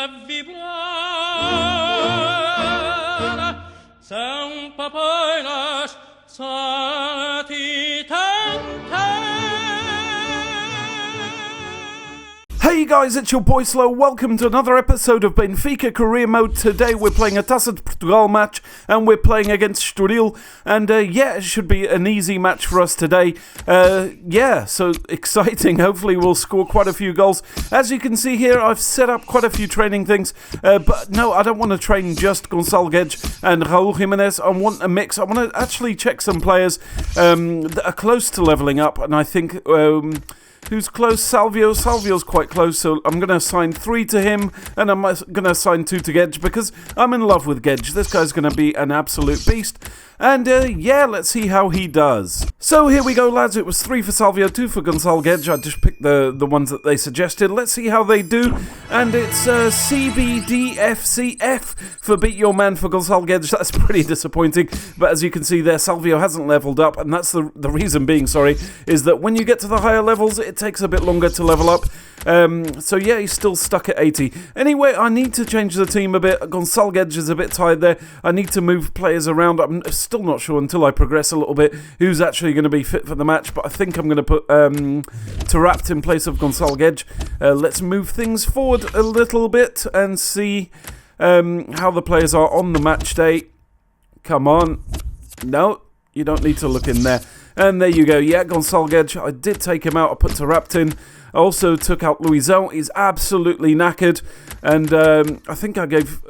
vibrar, são papoilas Hey guys, it's your boy Slow. Welcome to another episode of Benfica Career Mode. Today we're playing a Taça de Portugal match and we're playing against Estoril. And it should be an easy match for us today. So exciting. Hopefully we'll score quite a few goals. As you can see here, I've set up quite a few training things. But no, I don't want to train just Gonçalo Guedes and Raul Jimenez. I want a mix. I want to actually check some players that are close to leveling up. And I think... who's close? Salvio. Salvio's quite close, so I'm going to assign 3 to him, and I'm going to assign 2 to Guedes, because I'm in love with Guedes. This guy's going to be an absolute beast. And let's see how he does. So here we go, lads. It was 3 for Salvio, 2 for Gonçalo Guedes. I just picked the ones that they suggested. Let's see how they do. And it's CBDFCF for beat your man for Gonçalo Guedes. That's pretty disappointing. But as you can see there, Salvio hasn't leveled up. And that's the reason being, is that when you get to the higher levels, it takes a bit longer to level up. He's still stuck at 80. Anyway, I need to change the team a bit. Gonçalo Guedes is a bit tired there. I need to move players around. I'm still not sure until I progress a little bit who's actually going to be fit for the match, but I think I'm going to put Tarapt in place of Gonçalo Guedes. Let's move things forward a little bit and see how the players are on the match day. Come on. No, you don't need to look in there. And there you go. Yeah, Gonçalo Guedes. I did take him out. I put Tarapt in. I also took out Luizão. He's absolutely knackered. And I think I gave,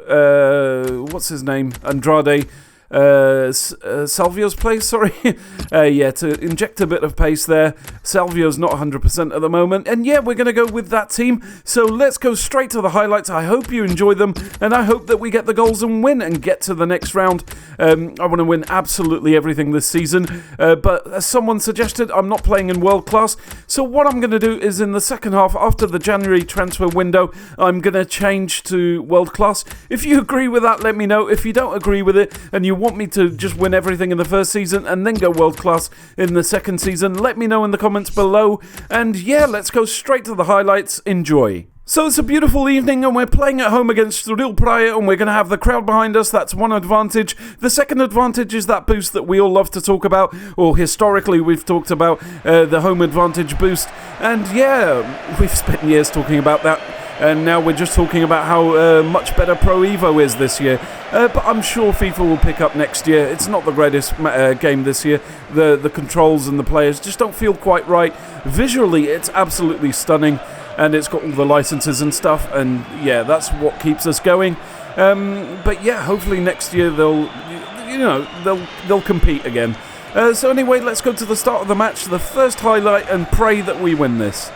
what's his name? Andrade. Salvio's place, to inject a bit of pace there. Salvio's not 100% at the moment, and we're going to go with that team. So let's go straight to the highlights. I hope you enjoy them, and I hope that we get the goals and win and get to the next round. I want to win absolutely everything this season, but as someone suggested, I'm not playing in world class. So what I'm going to do is in the second half, after the January transfer window, I'm going to change to world class. If you agree with that, let me know. If you don't agree with it and you want me to just win everything in the first season and then go world class in the second season, let me know in the comments below. And let's go straight to the highlights. Enjoy. So it's a beautiful evening and we're playing at home against Estoril Praia and we're going to have the crowd behind us. That's one advantage. The second advantage is that boost that we all love to talk about, or historically we've talked about the home advantage boost. And we've spent years talking about that. And now we're just talking about how much better Pro Evo is this year. But I'm sure FIFA will pick up next year. It's not the greatest game this year. The controls and the players just don't feel quite right. Visually, it's absolutely stunning. And it's got all the licenses and stuff. And that's what keeps us going. Hopefully next year they'll compete again. So anyway, let's go to the start of the match. The first highlight, and pray that we win this.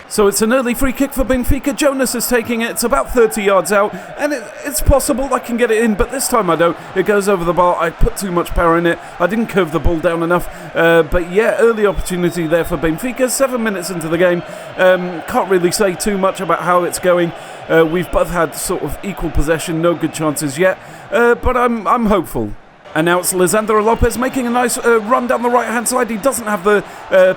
So it's an early free kick for Benfica. Jonas is taking it. It's about 30 yards out. And it's possible I can get it in, but this time I don't. It goes over the bar. I put too much power in it. I didn't curve the ball down enough. Early opportunity there for Benfica. 7 minutes into the game. Can't really say too much about how it's going. We've both had sort of equal possession. No good chances yet. But I'm hopeful. And now it's Lisandro Lopez making a nice run down the right-hand side. He doesn't have the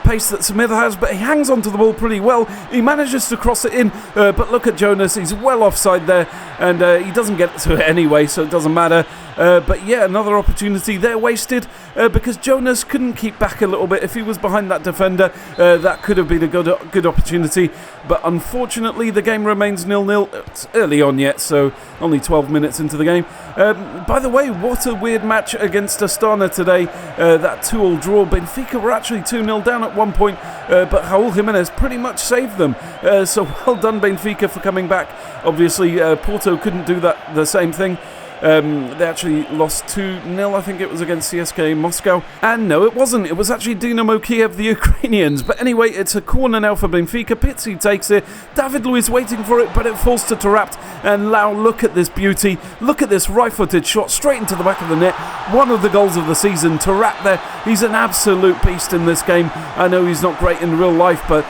pace that Smith has, but he hangs onto the ball pretty well. He manages to cross it in, but look at Jonas. He's well offside there, and he doesn't get to it anyway, so it doesn't matter. Another opportunity there wasted because Jonas couldn't keep back a little bit. If he was behind that defender, that could have been a good opportunity. But unfortunately, the game remains 0-0. It's early on yet, so only 12 minutes into the game. By the way, what a weird match against Astana today. That 2-2 draw. Benfica were actually 2-0 down at one point, but Raul Jimenez pretty much saved them. So well done, Benfica, for coming back. Obviously, Porto couldn't do the same thing. They actually lost 2-0, I think it was, against CSKA Moscow. And no, it wasn't. It was actually Dynamo Kiev, the Ukrainians. But anyway, it's a corner now for Benfica. Pizzi takes it. David Luiz waiting for it, but it falls to Tarapt. And Lau, look at this beauty. Look at this right-footed shot straight into the back of the net. One of the goals of the season. Tarapt there. He's an absolute beast in this game. I know he's not great in real life, but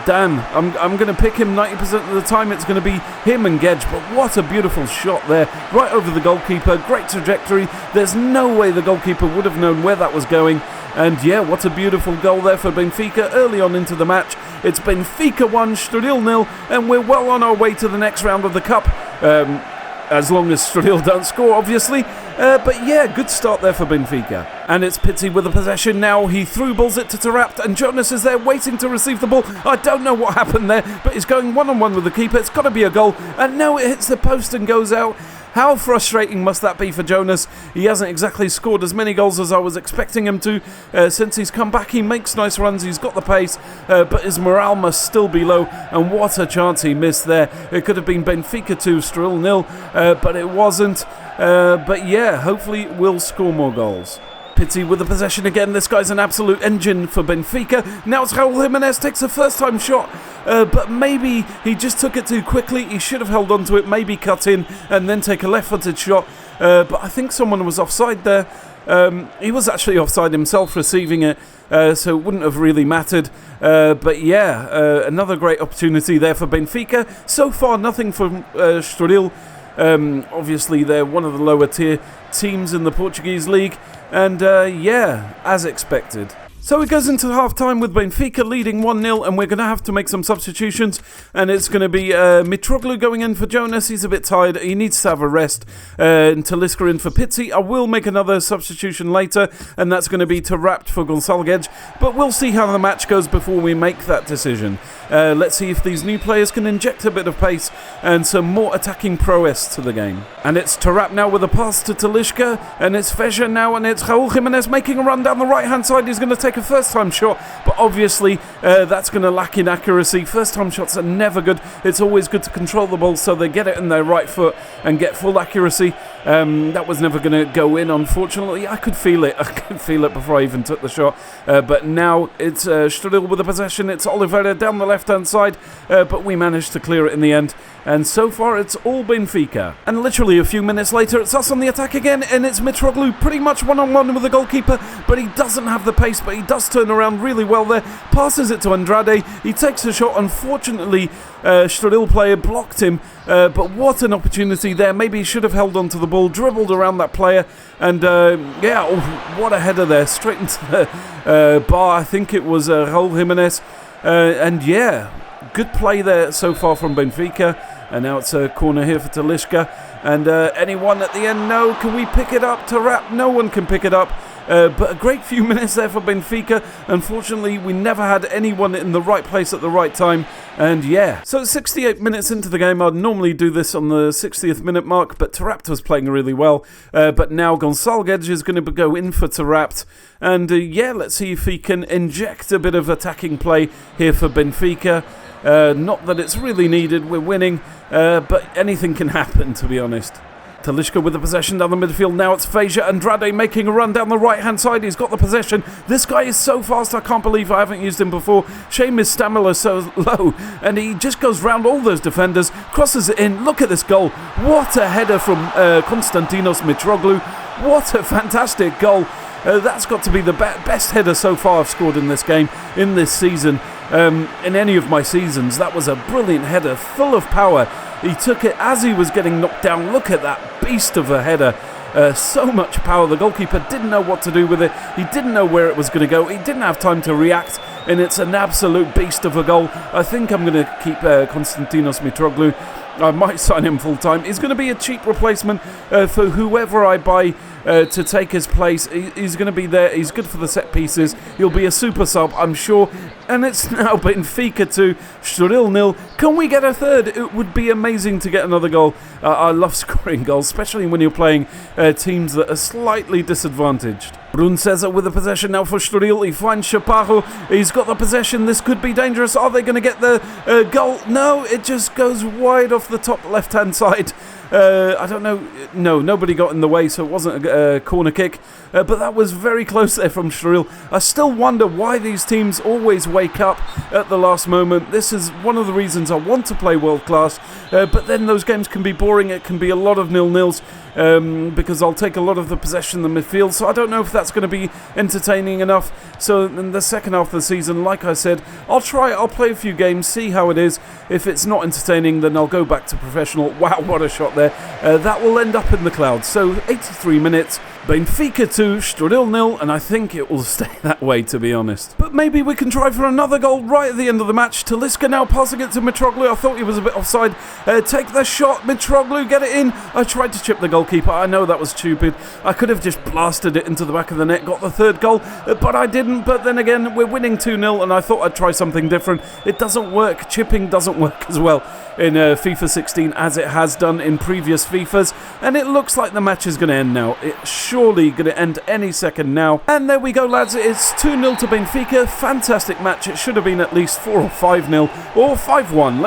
damn, I'm going to pick him 90% of the time. It's going to be him and Guedes, but what a beautiful shot there, right over the goalkeeper. Great trajectory. There's no way the goalkeeper would have known where that was going. And what a beautiful goal there for Benfica early on into the match. It's Benfica 1, Estoril 0, and we're well on our way to the next round of the Cup. as long as Stradil don't score, obviously. But yeah, good start there for Benfica. And it's Pizzi with the possession now. He through balls it to Taarabt, and Jonas is there waiting to receive the ball. I don't know what happened there, but he's going one-on-one with the keeper. It's got to be a goal. And no, it hits the post and goes out. How frustrating must that be for Jonas? He hasn't exactly scored as many goals as I was expecting him to. Since he's come back, he makes nice runs, he's got the pace, but his morale must still be low, and what a chance he missed there. It could have been Benfica 2, Stradil 0, but it wasn't. But yeah, hopefully we'll score more goals. Pizzi with the possession again. This guy's an absolute engine for Benfica. Now it's Raul Jimenez, takes a first-time shot, but maybe he just took it too quickly. He should have held on to it, maybe cut in, and then take a left-footed shot. But I think someone was offside there. He was actually offside himself receiving it, so it wouldn't have really mattered. But yeah, another great opportunity there for Benfica. So far, nothing from Stradil. Obviously, they're one of the lower-tier teams in the Portuguese league. And yeah, as expected. So it goes into half-time with Benfica leading 1-0, and we're going to have to make some substitutions, and it's going to be Mitroglou going in for Jonas. He's a bit tired, he needs to have a rest, and Talisca in for Pizzi. I will make another substitution later, and that's going to be Taarabt for Gonçalo Guedes, but we'll see how the match goes before we make that decision. Let's see if these new players can inject a bit of pace and some more attacking prowess to the game. And it's Taarabt now with a pass to Talisca, and it's Feja now, and it's Raul Jimenez making a run down the right-hand side. He's going to take a first-time shot, but obviously that's going to lack in accuracy. First-time shots are never good. It's always good to control the ball so they get it in their right foot and get full accuracy. That was never going to go in, unfortunately. I could feel it. I could feel it before I even took the shot. But now it's Stradil with the possession. It's Oliveira down the left-hand side, but we managed to clear it in the end. And so far, it's all Benfica. And literally a few minutes later, it's us on the attack again, and it's Mitroglou pretty much one-on-one with the goalkeeper, but he doesn't have the pace, but he does turn around really well there, passes it to Andrade, he takes a shot. Unfortunately, Stradil player blocked him, but what an opportunity there. Maybe he should have held on to the ball, dribbled around that player, and yeah, what a header there, straight into the bar. I think it was Raul Jimenez, and yeah, good play there so far from Benfica. And now it's a corner here for Talisca. And anyone at the end? No. Can we pick it up? Taarabt? No one can pick it up. But a great few minutes there for Benfica. Unfortunately, we never had anyone in the right place at the right time. And yeah. So 68 minutes into the game. I'd normally do this on the 60th minute mark, but Taarabt was playing really well. But now Gonçalo Guedes is going to go in for Taarabt. And yeah, let's see if he can inject a bit of attacking play here for Benfica. Not that it's really needed, we're winning, but anything can happen, to be honest. Talisca with the possession down the midfield. Now it's Feja. Andrade making a run down the right-hand side. He's got the possession. This guy is so fast, I can't believe I haven't used him before. Shame his stamina is so low, and he just goes round all those defenders, crosses it in. Look at this goal. What a header from Konstantinos Mitroglou. What a fantastic goal. That's got to be the best header so far I've scored in this game, in this season. In any of my seasons. That was a brilliant header, full of power. He took it as he was getting knocked down. Look at that beast of a header. So much power. The goalkeeper didn't know what to do with it. He didn't know where it was going to go. He didn't have time to react, and it's an absolute beast of a goal. I think I'm going to keep Konstantinos Mitroglou. I might sign him full-time. He's going to be a cheap replacement for whoever I buy to take his place. He's going to be there. He's good for the set pieces. He'll be a super sub, I'm sure. And it's now Benfica 2, Stradil 0. Can we get a third? It would be amazing to get another goal. I love scoring goals, especially when you're playing teams that are slightly disadvantaged. Brun Cesar with the possession now for Stradil. He finds Chaparro. He's got the possession. This could be dangerous. Are they going to get the goal? No, it just goes wide off the top left-hand side. I don't know. No, nobody got in the way, so it wasn't a corner kick. But that was very close there from Stradil. I still wonder why these teams always wake up at the last moment. This is one of the reasons I want to play world class. But then those games can be boring. It can be a lot of 0-0s. because I'll take a lot of the possession in the midfield, so I don't know if that's going to be entertaining enough. So in the second half of the season, like I said, I'll play a few games, see how it is. If it's not entertaining, then I'll go back to professional. Wow, what a shot there. That will end up in the clouds. So 83 minutes, Benfica 2, Stradil 0, and I think it will stay that way, to be honest. But maybe we can try for another goal right at the end of the match. Talisca now passing it to Mitroglou. I thought he was a bit offside. Take the shot, Mitroglou, get it in. I tried to chip the goalkeeper. I know that was stupid. I could have just blasted it into the back of the net, got the third goal, but I didn't. But then again, we're winning 2-0, and I thought I'd try something different. It doesn't work. Chipping doesn't work as well in FIFA 16 as it has done in previous FIFAs, and it looks like the match is going to end now. It's surely going to end any second now. And there we go, lads. It's 2-0 to Benfica. Fantastic match. It should have been at least 4 or 5-0 or 5-1.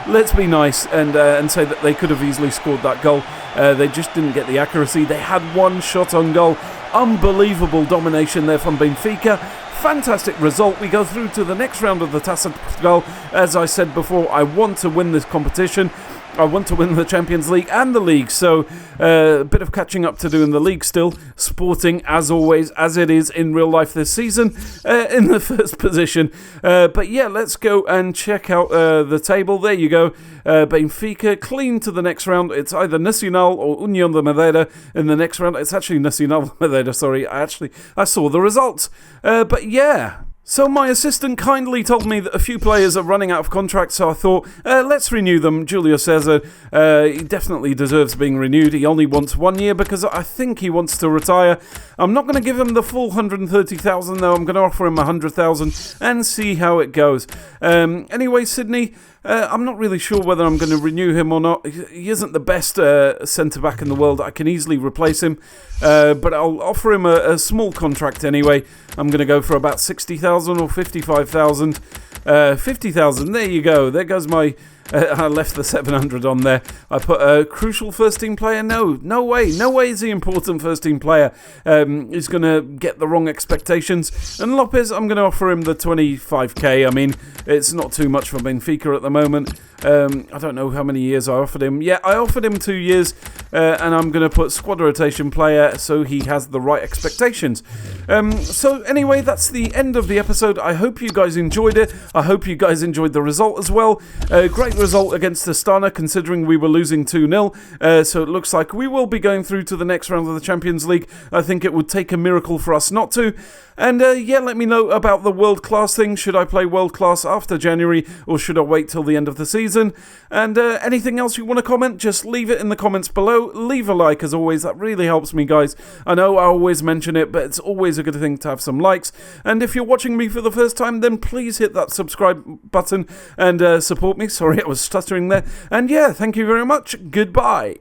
Let's be nice and say that they could have easily scored that goal. They just didn't get the accuracy. They had one shot on goal. Unbelievable domination there from Benfica. Fantastic result. We go through to the next round of the Taça de Portugal. As I said before, I want to win this competition. I want to win the Champions League and the league, so a bit of catching up to do in the league still. Sporting, as always, as it is in real life this season, in the first position. But yeah, let's go and check out the table. There you go. Benfica clean to the next round. It's either Nacional or União de Madeira in the next round. It's actually Nacional de Madeira, sorry. I saw the results. But yeah. So my assistant kindly told me that a few players are running out of contracts, so I thought, let's renew them. Julio Cesar, he definitely deserves being renewed. He only wants 1 year because I think he wants to retire. I'm not going to give him the full 130,000 though. I'm going to offer him 100,000 and see how it goes. Anyway, Sydney, I'm not really sure whether I'm going to renew him or not. He isn't the best centre-back in the world. I can easily replace him, but I'll offer him a small contract anyway. I'm going to go for about 60,000 or 55,000. 50,000, there you go. There goes my... I left the 700 on there. I put a crucial first-team player. No way is he important first-team player. He's going to get the wrong expectations. And Lopez, I'm going to offer him the 25k. I mean, it's not too much for Benfica at the moment. I don't know how many years I offered him. Yeah, I offered him 2 years, and I'm going to put squad rotation player so he has the right expectations. So anyway, that's the end of the episode. I hope you guys enjoyed it. I hope you guys enjoyed the result as well. Great result against Astana, considering we were losing 2-0. So it looks like we will be going through to the next round of the Champions League. I think it would take a miracle for us not to. And yeah, let me know about the world class thing. Should I play world class after January, or should I wait till the end of the season? And anything else you want to comment, just leave it in the comments below. Leave a like as always, that really helps me, guys. I know I always mention it, but it's always a good thing to have some likes. And if you're watching me for the first time, then please hit that subscribe button and support me. Sorry, I was stuttering there. And yeah, thank you very much. Goodbye.